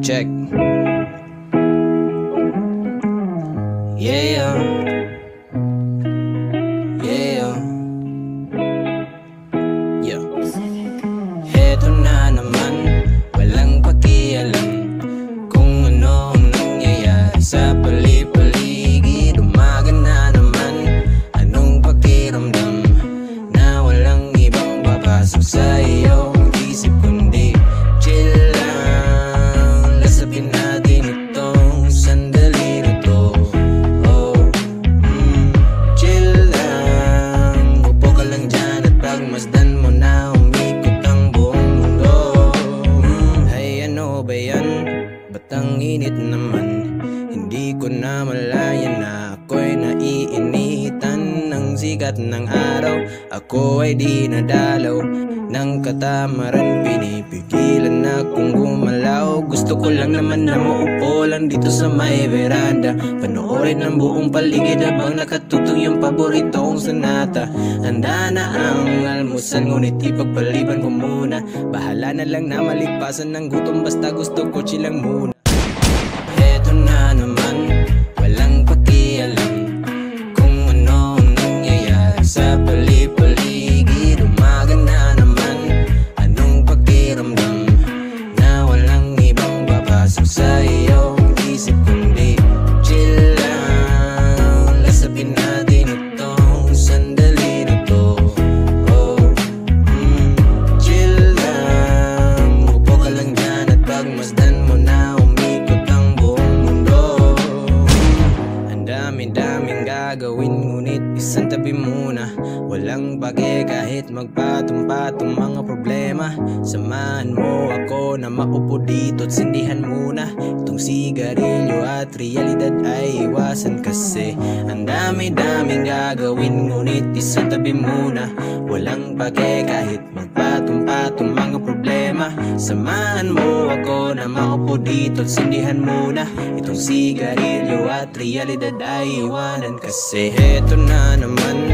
check. Yeah, yeah, yeah. Heto na naman, walang pakialam kung ano ang nangyayari sa pali-paligid. Umaga na naman, anong pakiramdam na walang ibang papasok sa iyong isip kundi chill lang. Lasapin natin itong sandali na to. Chill lang, upo ka lang dyan at pagmasdan mo na umikot ang buong mundo. Ay ano ba yan? Ba't ang init naman? Hindi ko na malaya na ako'y naiinitan ng sikat ng araw. Ako ay di nadalaw ng katamaran, pinipigilan akong gumalaw. Gusto ko lang naman na maupo lang dito sa may veranda, panoorin ang buong paligid habang nakatutong yung paborito kong sonata. Handa na ang almusal, ngunit ipagpaliban ko muna. Bahala na lang na maligpasan ng gutom, basta gusto ko chill lang muna. Eto na naman, walang pakialam kung ano ang nangyayari sa pali-paligid. Umaga na naman, anong pakiramdam na walang ibang papasok sa iyong isip kundi chill lang. Lasapin natin itong sandali na to. Chill lang, upo ka lang dyan at pagmasdan mo na umikot ang buong mundo. Ang dami-daming gagawin, ngunit isang tabi muna. Walang bage kahit magpatong-patong mga problema. Samahan mo ako na maupo dito at sindihan muna itong sigarilyo at realidad ay iwasan kasi ang dami-daming gagawin, ngunit isang tabi muna. Walang bage kahit magpatong-patong mga problema. Samahan mo ako na maupo dito at sindihan muna itong sigarilyo at realidad ay iwanan kasi eto na naman,